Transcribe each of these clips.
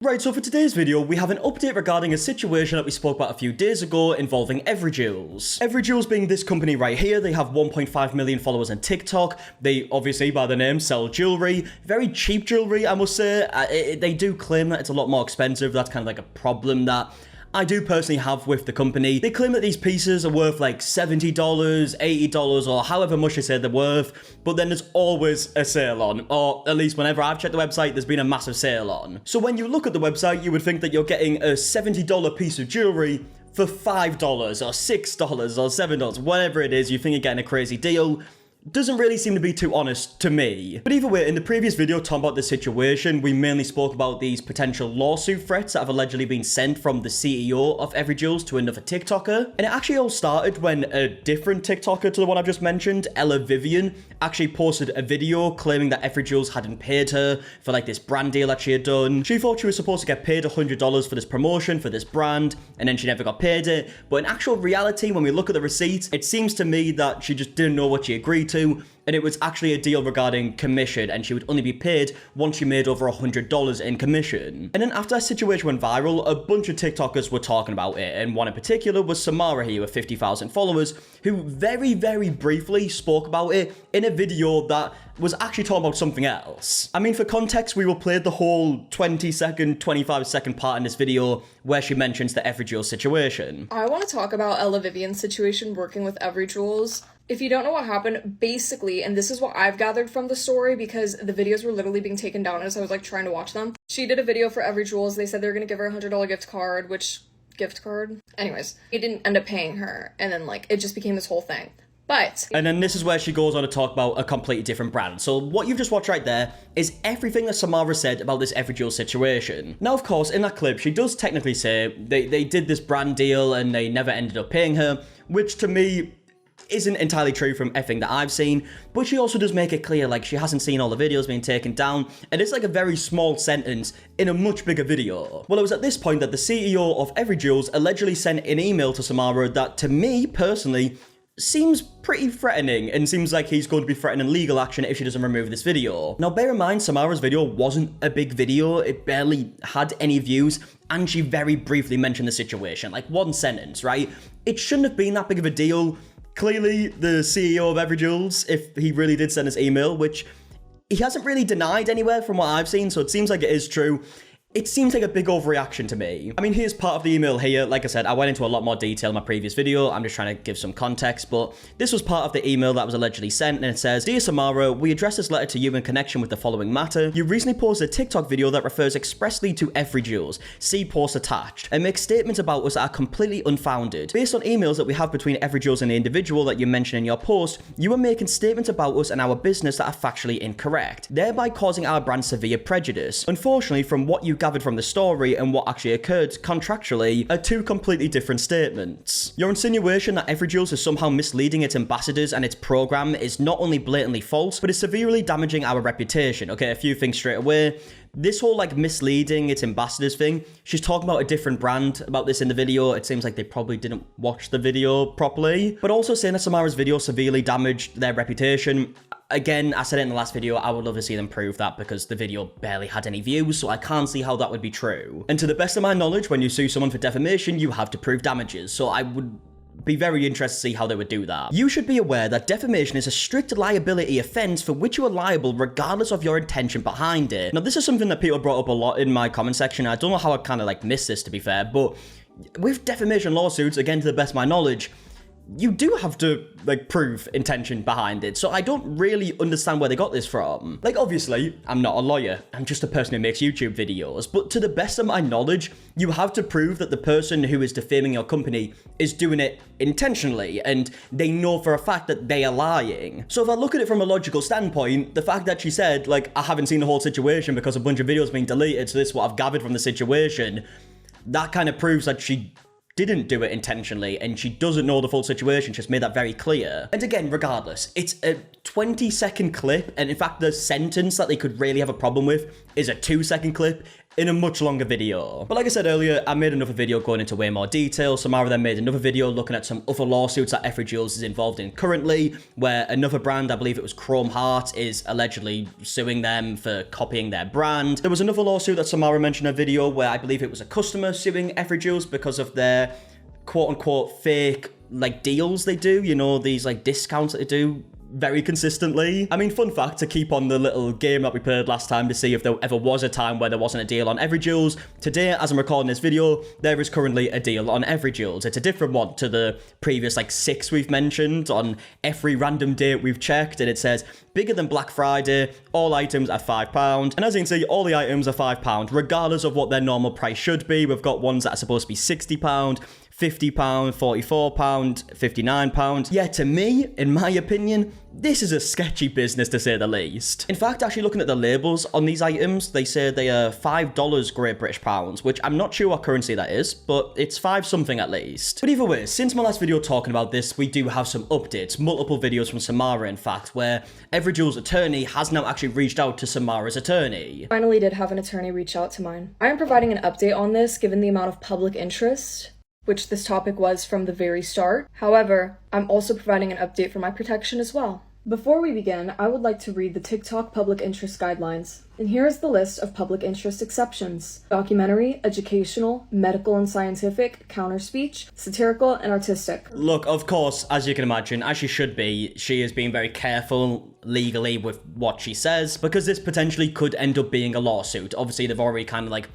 Right, so for today's video, we have an update regarding a situation that we spoke about a few days ago involving Everyjewels. Everyjewels being this company right here, they have 1.5 million followers on TikTok. They obviously, by the name, sell jewelry. Very cheap jewelry, I must say. They do claim that it's a lot more expensive. That's kind of like a problem that I do personally have with the company. They claim that these pieces are worth like $70, $80, or however much they say they're worth, but then there's always a sale on, or at least whenever I've checked the website, there's been a massive sale on. So when you look at the website, you would think that you're getting a $70 piece of jewelry for $5 or $6 or $7, whatever it is, you think you're getting a crazy deal. Doesn't really seem to be too honest to me. But either way, in the previous video talking about this situation, we mainly spoke about these potential lawsuit threats that have allegedly been sent from the CEO of Everyjewels to another TikToker. And it actually all started when a different TikToker to the one I've just mentioned, Ella Vivian, actually posted a video claiming that Everyjewels hadn't paid her for like this brand deal that she had done. She thought she was supposed to get paid $100 for this promotion for this brand, and then she never got paid it. But in actual reality, when we look at the receipts, it seems to me that she just didn't know what she agreed to, and it was actually a deal regarding commission, and she would only be paid once she made over $100 in commission. And then after that situation went viral, a bunch of TikTokers were talking about it, and one in particular was Samara here with 50,000 followers, who very, very briefly spoke about it in a video that was actually talking about something else. I mean, for context, we will play the whole 20-second, 25-second part in this video where she mentions the Everyjewels situation. I want to talk about Ella Vivian's situation working with Everyjewels. If you don't know what happened, basically, and this is what I've gathered from the story because the videos were literally being taken down as I was like trying to watch them. She did a video for Everyjewels. They said they were going to give her a $100 gift card, Anyways, he didn't end up paying her. And then like, it just became this whole thing. And then this is where she goes on to talk about a completely different brand. So what you've just watched right there is everything that Samara said about this Everyjewels situation. Now, of course, in that clip, she does technically say they did this brand deal and they never ended up paying her, which to me isn't entirely true from everything that I've seen, but she also does make it clear like she hasn't seen all the videos being taken down, and it's like a very small sentence in a much bigger video. Well, it was at this point that the CEO of Everyjewels allegedly sent an email to Samara that, to me personally, seems pretty threatening and seems like he's going to be threatening legal action if she doesn't remove this video. Now, bear in mind, Samara's video wasn't a big video. It barely had any views, and she very briefly mentioned the situation, like one sentence, right? It shouldn't have been that big of a deal. Clearly, the CEO of Everyjewels, if he really did send this email, which he hasn't really denied anywhere from what I've seen, so it seems like it is true. It seems like a big overreaction to me. I mean, here's part of the email here. Like I said, I went into a lot more detail in my previous video. I'm just trying to give some context, but this was part of the email that was allegedly sent, and it says, "Dear Samara, we address this letter to you in connection with the following matter. You recently posted a TikTok video that refers expressly to Everyjewels. See post attached, and makes statements about us that are completely unfounded. Based on emails that we have between Everyjewels and the individual that you mention in your post, you are making statements about us and our business that are factually incorrect, thereby causing our brand severe prejudice. Unfortunately, from what you gathered from the story and what actually occurred contractually are two completely different statements. Your insinuation that Everyjewels is somehow misleading its ambassadors and its program is not only blatantly false, but is severely damaging our reputation." Okay, a few things straight away. This whole like misleading its ambassadors thing, she's talking about a different brand about this in the video. It seems like they probably didn't watch the video properly, but also saying that Samara's video severely damaged their reputation. Again, I said it in the last video, I would love to see them prove that because the video barely had any views, so I can't see how that would be true. And to the best of my knowledge, when you sue someone for defamation, you have to prove damages, so I would be very interested to see how they would do that. You should be aware that defamation is a strict liability offense for which you are liable regardless of your intention behind it. Now, this is something that people brought up a lot in my comment section. I don't know how I kind of like missed this, to be fair, but with defamation lawsuits, again, to the best of my knowledge, you do have to, like, prove intention behind it, so I don't really understand where they got this from. Like, obviously, I'm not a lawyer, I'm just a person who makes YouTube videos, but to the best of my knowledge, you have to prove that the person who is defaming your company is doing it intentionally, and they know for a fact that they are lying. So if I look at it from a logical standpoint, the fact that she said, like, I haven't seen the whole situation because a bunch of videos being deleted, so this is what I've gathered from the situation, that kind of proves that she didn't do it intentionally and she doesn't know the full situation. She's made that very clear. And again, regardless, it's a 20-second clip, and in fact the sentence that they could really have a problem with is a 2-second clip, in a much longer video. But like I said earlier, I made another video going into way more detail. Samara then made another video looking at some other lawsuits that Effie Jewels is involved in currently, where another brand, I believe it was Chrome Heart, is allegedly suing them for copying their brand. There was another lawsuit that Samara mentioned in a video where I believe it was a customer suing Effie Jewels because of their quote-unquote fake like deals they do, you know, these like discounts that they do very consistently. I mean, fun fact, to keep on the little game that we played last time to see if there ever was a time where there wasn't a deal on Effie Jewels. Today, as I'm recording this video, there is currently a deal on Effie Jewels. It's a different one to the previous like 6 we've mentioned on every random date we've checked, and it says bigger than Black Friday, all items are £5. And as you can see, all the items are £5, regardless of what their normal price should be. We've got ones that are supposed to be £60, £50, £44, £59. Yeah, to me, in my opinion, this is a sketchy business to say the least. In fact, actually looking at the labels on these items, they say they are $5 Great British Pounds, which I'm not sure what currency that is, but it's 5 something at least. But either way, since my last video talking about this, we do have some updates, multiple videos from Samara in fact, where Effie Jewels' attorney has now actually reached out to Samara's attorney. Finally did have an attorney reach out to mine. I am providing an update on this given the amount of public interest which this topic was from the very start. However, I'm also providing an update for my protection as well. Before we begin, I would like to read the TikTok public interest guidelines. And here is the list of public interest exceptions: documentary, educational, medical and scientific, counter speech, satirical, and artistic. Look, of course, as you can imagine, as she should be, she is being very careful legally with what she says, because this potentially could end up being a lawsuit. Obviously, they've already kind of like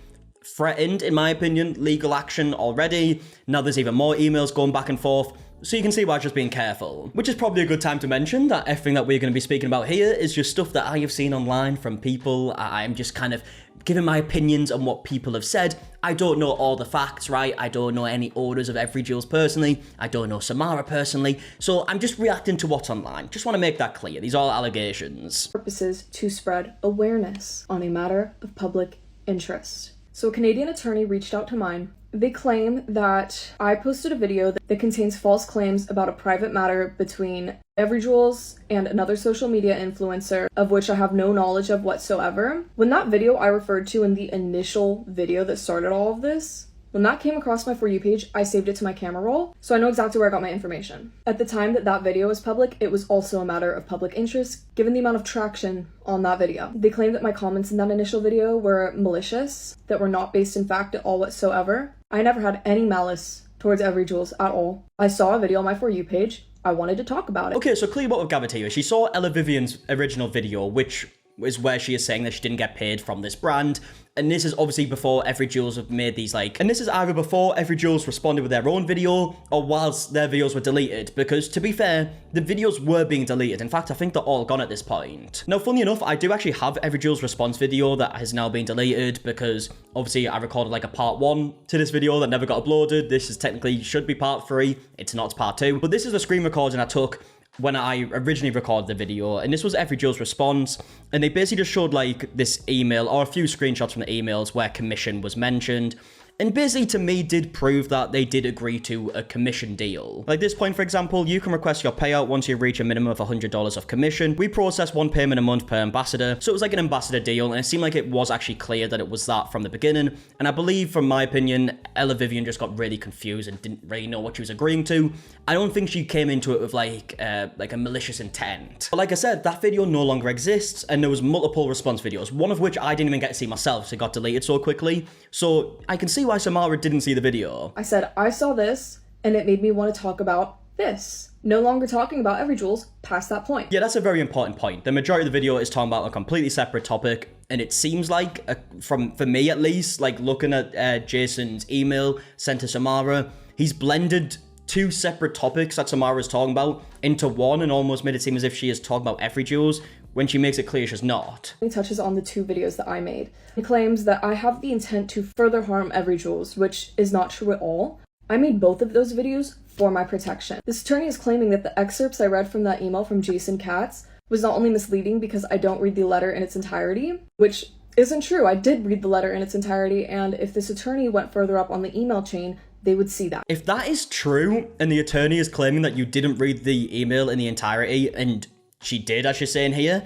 threatened, in my opinion, legal action already. Now there's even more emails going back and forth. So you can see why I'm just being careful. Which is probably a good time to mention that everything that we're going to be speaking about here is just stuff that I have seen online from people. I'm just kind of giving my opinions on what people have said. I don't know all the facts, right? I don't know any orders of Effie Jewels personally. I don't know Samara personally. So I'm just reacting to what's online. Just want to make that clear. These are all allegations. Purposes to spread awareness on a matter of public interest. So a Canadian attorney reached out to mine. They claim that I posted a video that contains false claims about a private matter between Effie Jewels and another social media influencer, of which I have no knowledge of whatsoever. When that video I referred to in the initial video that started all of this, when that came across my For You page, I saved it to my camera roll, so I know exactly where I got my information. At the time that that video was public, it was also a matter of public interest, given the amount of traction on that video. They claimed that my comments in that initial video were malicious, that were not based in fact at all whatsoever. I never had any malice towards Effie Jewels at all. I saw a video on my For You page. I wanted to talk about it. Okay, so clearly what we've gathered here, she saw Ella Vivian's original video, which is where she is saying that she didn't get paid from this brand. And this is obviously before Effie Jewels have made these like, and this is either before Effie Jewels responded with their own video or whilst their videos were deleted, because to be fair, the videos were being deleted. In fact, I think they're all gone at this point. Now, funny enough, I do actually have Effie Jewels' response video that has now been deleted because obviously I recorded like a part 1 to this video that never got uploaded. This is technically should be part 3. It's not, it's part 2. But this is the screen recording I took when I originally recorded the video, and this was Effie Jewels' response, and they basically just showed like this email or a few screenshots from the emails where commission was mentioned, and basically to me did prove that they did agree to a commission deal. Like this point, for example, you can request your payout once you reach a minimum of $100 of commission. We process 1 payment a month per ambassador, so it was like an ambassador deal, and it seemed like it was actually clear that it was that from the beginning. And I believe, from my opinion, Ella Vivian just got really confused and didn't really know what she was agreeing to. I don't think she came into it with like a malicious intent. But like I said, that video no longer exists, and there was multiple response videos, one of which I didn't even get to see myself, so it got deleted so quickly. So I can see why Samara didn't see the video. I said, I saw this, and it made me want to talk about this. No longer talking about Effie Jewels past that point. Yeah, that's a very important point. The majority of the video is talking about a completely separate topic, and it seems like, for me at least, like looking at Jason's email sent to Samara, he's blended 2 separate topics that Samara's talking about into one and almost made it seem as if she is talking about Effie Jewels when she makes it clear she's not. He touches on the 2 videos that I made. He claims that I have the intent to further harm Effie Jewels, which is not true at all. I made both of those videos for my protection. This attorney is claiming that the excerpts I read from that email from Jason Katz was not only misleading because I don't read the letter in its entirety, which isn't true. I did read the letter in its entirety, and if this attorney went further up on the email chain, they would see that. If that is true, and the attorney is claiming that you didn't read the email in the entirety, and she did, as she's saying here,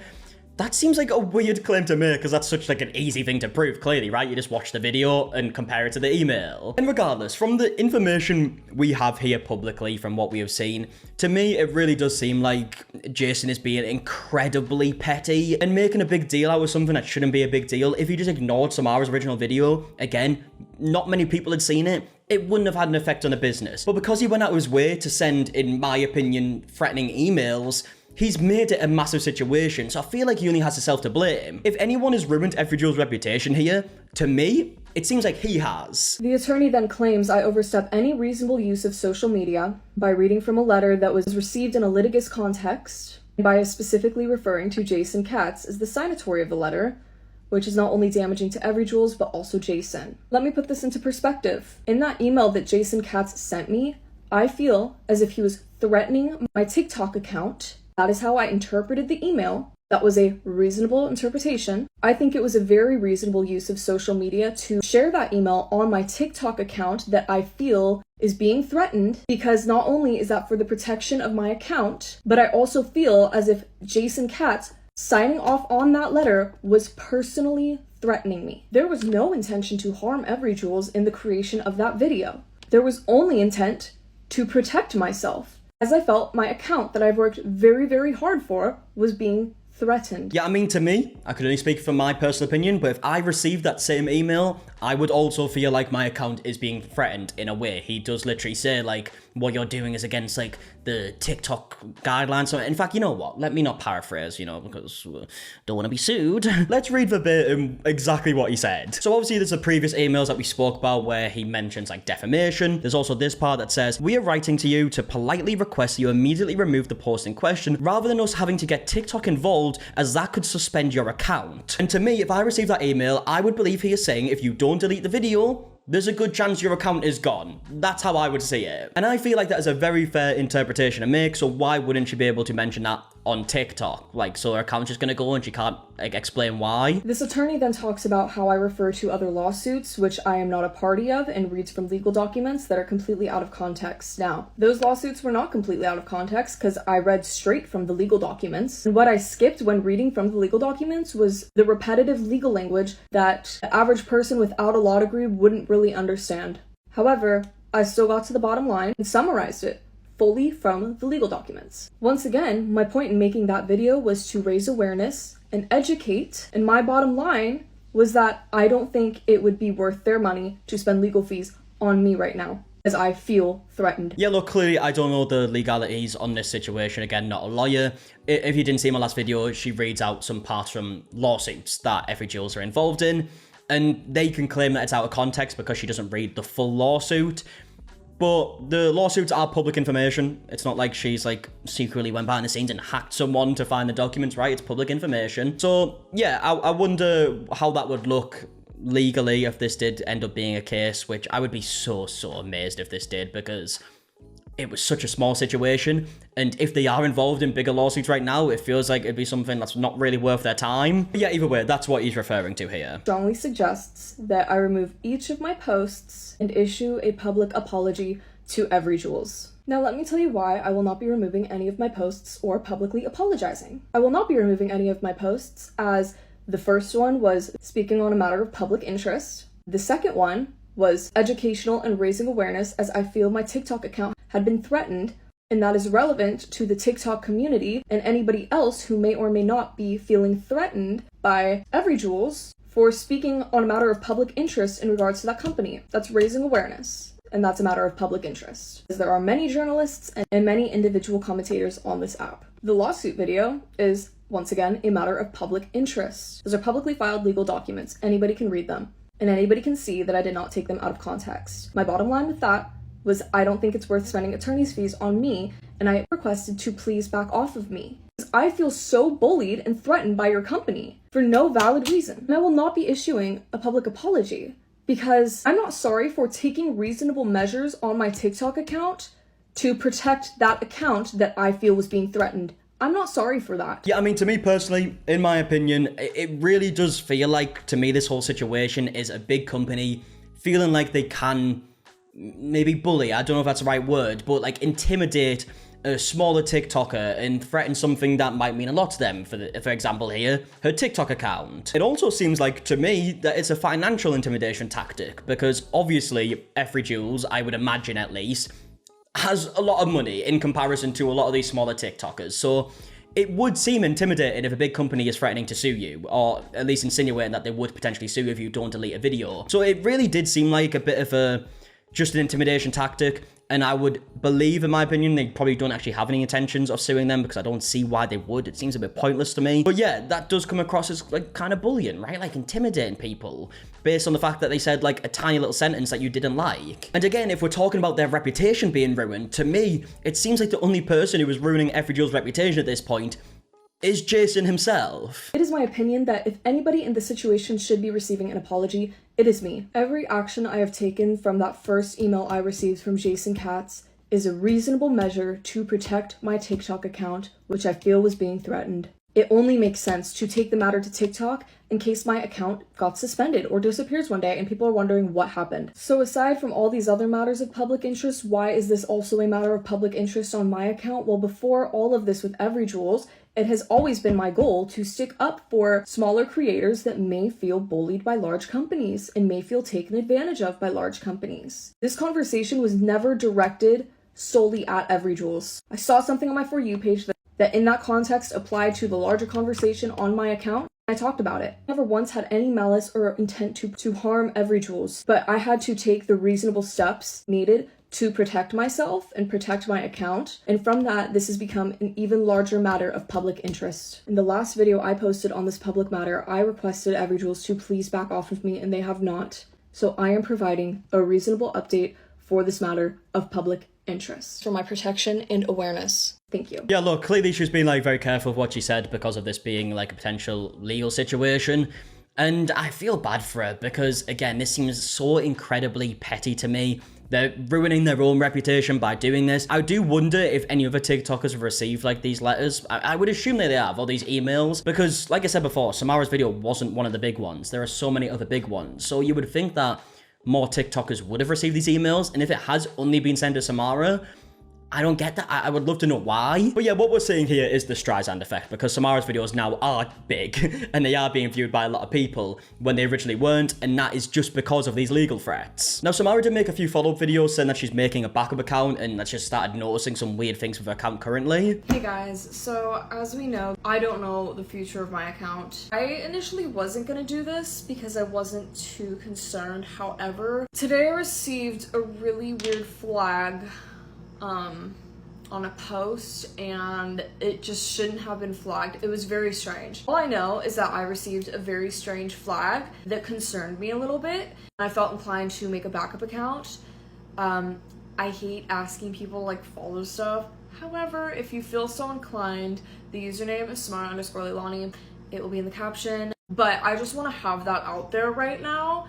That seems like a weird claim to make because that's such like an easy thing to prove, clearly, right? You just watch the video and compare it to the email. And regardless, from the information we have here publicly, from what we have seen, to me, it really does seem like Jason is being incredibly petty and making a big deal out of something that shouldn't be a big deal. If he just ignored Samara's original video, again, not many people had seen it, it wouldn't have had an effect on the business. But because he went out of his way to send, in my opinion, threatening emails, he's made it a massive situation, so I feel like he only has himself to blame. If anyone has ruined Everyjewel's reputation here, to me, it seems like he has. The attorney then claims I overstep any reasonable use of social media by reading from a letter that was received in a litigious context, by specifically referring to Jason Katz as the signatory of the letter, which is not only damaging to Everyjewels, but also Jason. Let me put this into perspective. In that email that Jason Katz sent me, I feel as if he was threatening my TikTok account. That is how I interpreted the email. That was a reasonable interpretation. I think it was a very reasonable use of social media to share that email on my TikTok account that I feel is being threatened, because not only is that for the protection of my account, but I also feel as if Jason Katz signing off on that letter was personally threatening me. There was no intention to harm Everyjewels in the creation of that video. There was only intent to protect myself, as I felt my account that I've worked very, very hard for was being threatened. Yeah, I mean, to me, I could only speak from my personal opinion, but if I received that same email, I would also feel like my account is being threatened in a way. He does literally say, like, what you're doing is against, like, the TikTok guidelines. So, in fact, you know what? Let me not paraphrase, you know, because don't want to be sued. Let's read verbatim exactly what he said. So, obviously, there's the previous emails that we spoke about where he mentions, like, defamation. There's also this part that says, we are writing to you to politely request you immediately remove the post in question, rather than us having to get TikTok involved, as that could suspend your account. And to me, if I received that email, I would believe he is saying if you don't delete the video, there's a good chance your account is gone. That's how I would see it. And I feel like that is a very fair interpretation to make, so why wouldn't she be able to mention that on TikTok? Like, so her account's just gonna go and she can't, like, explain why? This attorney then talks about how I refer to other lawsuits, which I am not a party of, and reads from legal documents that are completely out of context. Now, those lawsuits were not completely out of context because I read straight from the legal documents. And what I skipped when reading from the legal documents was the repetitive legal language that the average person without a law degree wouldn't really understand. However, I still got to the bottom line and summarized it fully from the legal documents. Once again, my point in making that video was to raise awareness and educate, and my bottom line was that I don't think it would be worth their money to spend legal fees on me right now, as I feel threatened. Yeah, look, clearly I don't know the legalities on this situation. Again, not a lawyer. If you didn't see my last video, she reads out some parts from lawsuits that Everyjewels are involved in, and they can claim that it's out of context because she doesn't read the full lawsuit. But the lawsuits are public information. It's not like she's, like, secretly went behind the scenes and hacked someone to find the documents, right? It's public information. So, yeah, I wonder how that would look legally if this did end up being a case, which I would be so amazed if this did, because it was such a small situation. And if they are involved in bigger lawsuits right now, it feels like it'd be something that's not really worth their time. But yeah, either way, that's what he's referring to here. Strongly suggests that I remove each of my posts and issue a public apology to Everyjewels. Now let me tell you why I will not be removing any of my posts or publicly apologizing. I will not be removing any of my posts, as the first one was speaking on a matter of public interest. The second one was educational and raising awareness, as I feel my TikTok account had been threatened, and that is relevant to the TikTok community and anybody else who may or may not be feeling threatened by Everyjewels for speaking on a matter of public interest in regards to that company. That's raising awareness, and that's a matter of public interest, as there are many journalists and many individual commentators on this app. The lawsuit video is, once again, a matter of public interest. Those are publicly filed legal documents. Anybody can read them, and anybody can see that I did not take them out of context. My bottom line with that was I don't think it's worth spending attorney's fees on me, and I requested to please back off of me. I feel so bullied and threatened by your company for no valid reason. And I will not be issuing a public apology because I'm not sorry for taking reasonable measures on my TikTok account to protect that account that I feel was being threatened. I'm not sorry for that. Yeah, I mean, to me personally, in my opinion, it really does feel like, to me, this whole situation is a big company feeling like they can maybe bully, I don't know if that's the right word, but like intimidate a smaller TikToker and threaten something that might mean a lot to them. For example here, her TikTok account. It also seems like, to me, that it's a financial intimidation tactic, because obviously Everyjules, I would imagine at least, has a lot of money in comparison to a lot of these smaller TikTokers. So it would seem intimidating if a big company is threatening to sue you, or at least insinuating that they would potentially sue if you don't delete a video. So it really did seem like a bit of just an intimidation tactic. And I would believe, in my opinion, they probably don't actually have any intentions of suing them, because I don't see why they would. It seems a bit pointless to me. But yeah, that does come across as like kind of bullying, right? Like intimidating people based on the fact that they said like a tiny little sentence that you didn't like. And again, if we're talking about their reputation being ruined, to me, it seems like the only person who is ruining Everyjules' reputation at this point is Jason himself. It is my opinion that if anybody in this situation should be receiving an apology, it is me. Every action I have taken from that first email I received from Jason Katz is a reasonable measure to protect my TikTok account, which I feel was being threatened. It only makes sense to take the matter to TikTok in case my account got suspended or disappears one day and people are wondering what happened. So aside from all these other matters of public interest, why is this also a matter of public interest on my account? Well, before all of this with Everyjules, it has always been my goal to stick up for smaller creators that may feel bullied by large companies and may feel taken advantage of by large companies. This conversation was never directed solely at Everyjules. I saw something on my For You page that in that context applied to the larger conversation on my account. I talked about it. I never once had any malice or intent to harm Everyjules, but I had to take the reasonable steps needed to protect myself and protect my account. And from that, this has become an even larger matter of public interest. In the last video I posted on this public matter, I requested Everyjules to please back off of me, and they have not. So I am providing a reasonable update for this matter of public interest for my protection and awareness. Thank you. Yeah, look, clearly she's been like very careful of what she said because of this being like a potential legal situation. And I feel bad for her because, again, this seems so incredibly petty to me. They're ruining their own reputation by doing this. I do wonder if any other TikTokers have received like these letters. I would assume that they have, or these emails, because like I said before, Samara's video wasn't one of the big ones. There are so many other big ones. So you would think that more TikTokers would have received these emails. And if it has only been sent to Samara, I don't get that. I would love to know why. But yeah, what we're seeing here is the Streisand effect, because Samara's videos now are big and they are being viewed by a lot of people when they originally weren't, and that is just because of these legal threats. Now, Samara did make a few follow-up videos saying that she's making a backup account and that she's started noticing some weird things with her account currently. Hey guys, so as we know, I don't know the future of my account. I initially wasn't gonna do this because I wasn't too concerned. However, today I received a really weird flag on a post, and it just shouldn't have been flagged. It was very strange. All I know is that I received a very strange flag that concerned me a little bit. I felt inclined to make a backup account. I hate asking people like follow stuff. However, if you feel so inclined, the username is Samara_Leilani. It will be in the caption. But I just want to have that out there right now,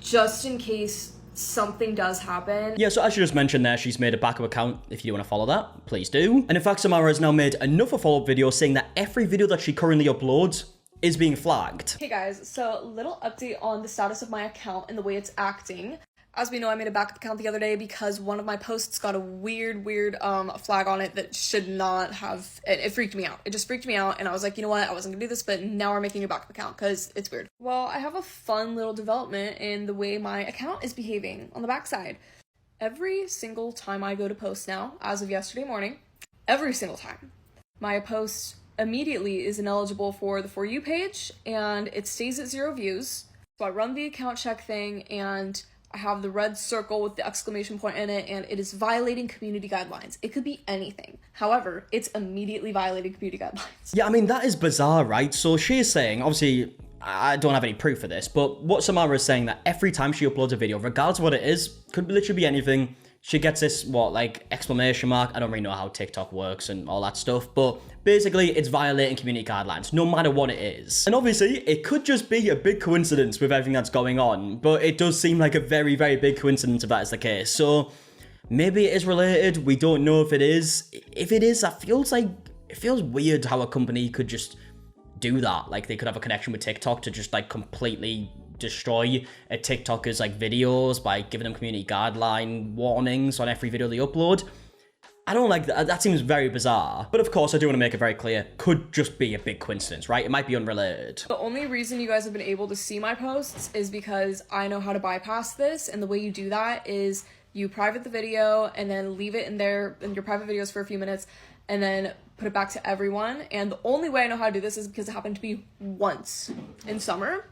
just in case something does happen. Yeah, so as you just mentioned there, she's made a backup account. If you want to follow that, please do. And in fact, Samara has now made another follow-up video saying that every video that she currently uploads is being flagged. Hey guys, so little update on the status of my account and the way it's acting. As we know, I made a backup account the other day because one of my posts got a weird flag on it that should not have, it freaked me out. It just freaked me out, and I was like, you know what, I wasn't gonna do this, but now we're making a backup account because it's weird. Well, I have a fun little development in the way my account is behaving on the backside. Every single time I go to post now, as of yesterday morning, every single time, my post immediately is ineligible for the For You page, and it stays at 0 views. So I run the account check thing, and I have the red circle with the exclamation point in it, and it is violating community guidelines. It could be anything. However, it's immediately violating community guidelines. Yeah, I mean, that is bizarre, right? So she's saying, obviously, I don't have any proof for this, but what Samara is saying that every time she uploads a video, regardless of what it is, could literally be anything, she gets this, exclamation mark. I don't really know how TikTok works and all that stuff, but basically it's violating community guidelines, no matter what it is. And obviously, it could just be a big coincidence with everything that's going on, but it does seem like a very, very big coincidence if that is the case. So maybe it is related. We don't know if it is. If it is, it feels weird how a company could just do that. Like, they could have a connection with TikTok to just completely destroy a TikToker's videos by giving them community guideline warnings on every video they upload. I don't like that. That seems very bizarre. But of course, I do want to make it very clear, could just be a big coincidence, right? It might be unrelated. The only reason you guys have been able to see my posts is because I know how to bypass this, and the way you do that is you private the video and then leave it in your private videos for a few minutes and then put it back to everyone. And the only way I know how to do this is because it happened to me once in summer.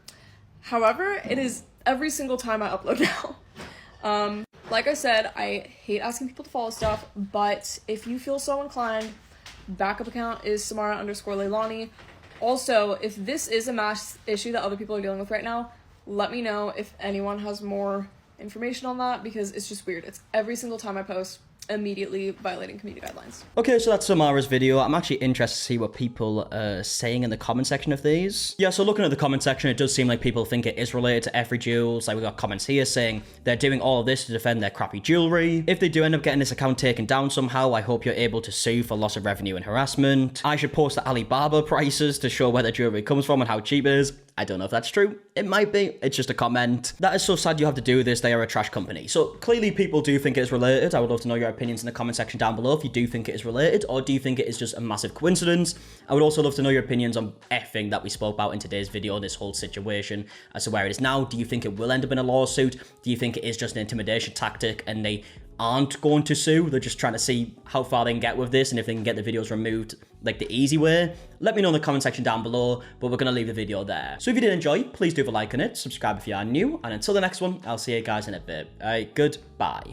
However, it is every single time I upload now. Like I said, I hate asking people to follow stuff, but if you feel so inclined, backup account is Samara_Leilani. Also, if this is a mass issue that other people are dealing with right now, let me know if anyone has more information on that, because it's just weird. It's every single time I post, immediately violating community guidelines. Okay, so that's Samara's video. I'm actually interested to see what people are saying in the comment section of these. Yeah, so looking at the comment section, it does seem like people think it is related to Every Jewels. Like, we got comments here saying they're doing all of this to defend their crappy jewelry. If they do end up getting this account taken down somehow, I hope you're able to sue for loss of revenue and harassment. I should post the Alibaba prices to show where the jewelry comes from and how cheap it is. I don't know if that's true. It might be. It's just a comment. That is so sad you have to do this. They are a trash company. So clearly people do think it is related. I would love to know your opinions in the comment section down below if you do think it is related, or do you think it is just a massive coincidence? I would also love to know your opinions on everything that we spoke about in today's video, this whole situation as to where it is now. Do you think it will end up in a lawsuit? Do you think it is just an intimidation tactic and they aren't going to sue? They're just trying to see how far they can get with this and if they can get the videos removed like the easy way. Let me know in the comment section down below, but we're going to leave the video there. So if you did enjoy, please do leave a like on it, subscribe if you are new, and until the next one, I'll see you guys in a bit. Alright, goodbye.